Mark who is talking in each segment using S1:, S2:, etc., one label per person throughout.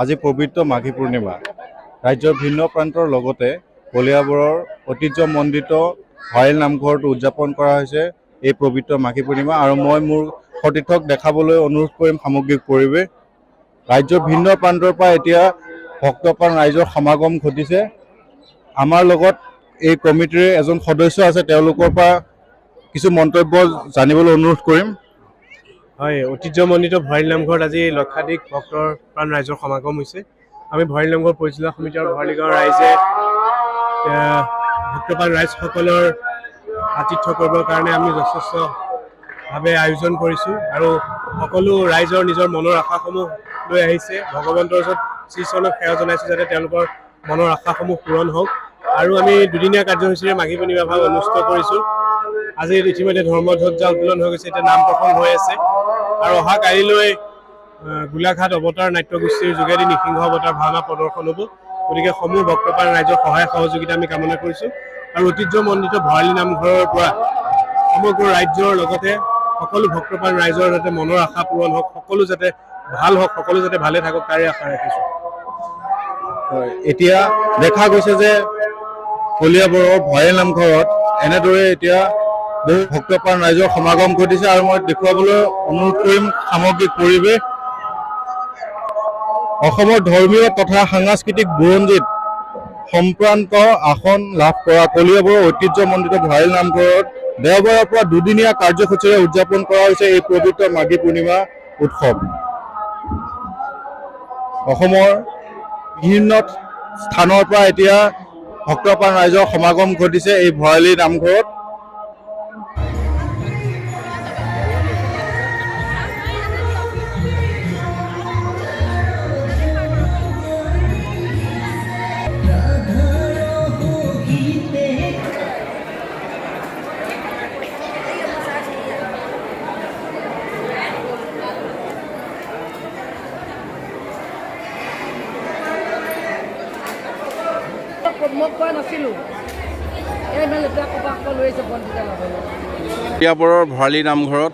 S1: আজি পবিত্ৰ মাঘী পূৰ্ণিমা ৰাজ্যৰ ভিন্ন প্ৰান্তৰ লগতে কলিয়াবৰৰ ঐতিহ্যমণ্ডিত ভঁৰালী নামঘৰত উদযাপন কৰা হৈছে এই পবিত্ৰ মাঘী পূৰ্ণিমা। আৰু মই মোৰ সতীৰ্থক দেখাবলৈ অনুৰোধ কৰিম সামগ্ৰিক পৰিৱেশ। ৰাজ্যৰ ভিন্ন প্ৰান্তৰ পৰা এতিয়া ভক্তপ্ৰাণ ৰাইজৰ সমাগম ঘটিছে। আমাৰ লগত এই কমিটিৰ এজন সদস্য আছে, তেওঁলোকৰ পৰা কিছু মন্তব্য জানিবলৈ অনুৰোধ কৰিম।
S2: হয়, ঐতিহ্যমণ্ডিত ভঁৰালী নামঘৰত আজি লক্ষাধিক ভক্তৰ প্ৰাণ ৰাইজৰ সমাগম হৈছে। আমি ভঁৰালী নামঘৰ পৰিচালনা সমিতি আৰু ভঁৰালী গাঁৱৰ ৰাইজে ভক্তপ্ৰাণ ৰাইজসকলৰ আতিথ্য কৰিবৰ কাৰণে আমি যথেষ্টভাৱে আয়োজন কৰিছোঁ আৰু সকলো ৰাইজৰ নিজৰ মনৰ আশাসমূহ লৈ আহিছে। ভগৱন্তৰ ওচৰত শ্ৰীচৰণক সেৱা জনাইছোঁ যাতে তেওঁলোকৰ মনৰ আশাসমূহ পূৰণ হওক। আৰু আমি দুদিনীয়া কাৰ্যসূচীৰে মাঘী পূৰ্ণিমা ভাগ অনুষ্ঠিত কৰিছোঁ। আজি ইতিমধ্যে ধৰ্মধ্বজা উত্তোলন হৈ গৈছে, এতিয়া নাম প্ৰসংগ হৈ আছে আৰু অহা কালিলৈ গোলাঘাট অৱতাৰ নাট্যগোষ্ঠীৰ যোগেদি নৃসিংহ অৱতাৰ ভাওনা প্ৰদৰ্শন হ'ব। গতিকে সমূহ ভক্তপ্ৰাণ ৰাইজৰ সহায় সহযোগিতা আমি কামনা কৰিছোঁ আৰু ঐতিহ্যমণ্ডিত ভঁৰালী নামঘৰৰ পৰা সমগ্ৰ ৰাজ্যৰ লগতে সকলো ভক্তপ্ৰাণ ৰাইজৰ যাতে মনৰ আশা পূৰণ হওক, সকলো যাতে ভাল হওক, সকলো যাতে ভালে থাকক তাৰে আশা ৰাখিছোঁ।
S1: এতিয়া দেখা গৈছে যে কলিয়াবৰৰ ভঁৰালী নামঘৰত এনেদৰে এতিয়া বহু ভক্তপ্ৰাণ ৰাইজৰ সমাগম ঘটিছে আৰু মই দেখুৱাবলৈ অনুৰোধ কৰিম সামগ্ৰিক পৰিৱেশ। অসমৰ ধৰ্মীয় তথা সাংস্কৃতিক বুৰঞ্জীত সম্প্ৰান্ত আসন লাভ কৰা কলিয়াবৰৰ ঐতিহ্যমণ্ডিত ভঁৰালী নামঘৰত দেওবাৰৰ পৰা দুদিনীয়া কাৰ্যসূচীৰে উদযাপন কৰা হৈছে এই পবিত্ৰ মাঘী পূৰ্ণিমা উৎসৱ। অসমৰ বিভিন্ন স্থানৰ পৰা এতিয়া ভক্তপ্ৰাণ ৰাইজৰ সমাগম ঘটিছে এই ভঁৰালী নামঘৰত।
S3: কলিয়াবৰৰ ভঁৰালী নামঘৰত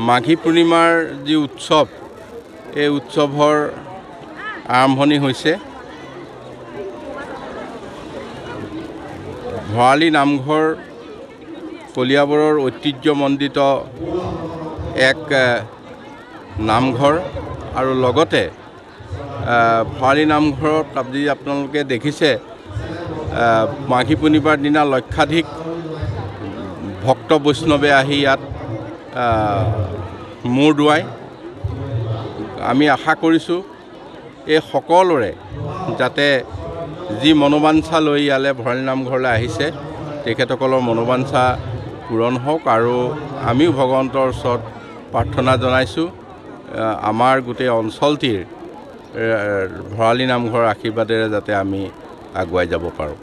S3: মাঘী পূৰ্ণিমাৰ যি উৎসৱ, এই উৎসৱৰ আৰম্ভণি হৈছে। ভঁৰালী নামঘৰ কলিয়াবৰৰ ঐতিহ্যমণ্ডিত এক নামঘৰ আৰু লগতে ভঁৰালী নামঘৰত আজি আপোনালোকে দেখিছে মাঘী পূৰ্ণিমাৰ দিনা লক্ষাধিক ভক্ত বৈষ্ণৱে আহি ইয়াত মূৰ দোৱায়। আমি আশা কৰিছোঁ এই সকলোৰে যাতে যি মনোবাঞ্ছা লৈ ইয়ালৈ ভঁৰালী নামঘৰলৈ আহিছে তেখেতসকলৰ মনোবাঞ্ছা পূৰণ হওক আৰু আমিও ভগৱন্তৰ ওচৰত প্ৰাৰ্থনা জনাইছোঁ আমাৰ গোটেই অঞ্চলটিৰ ভঁৰালী নামঘৰৰ আশীৰ্বাদেৰে যাতে আমি আগুৱাই যাব পাৰোঁ।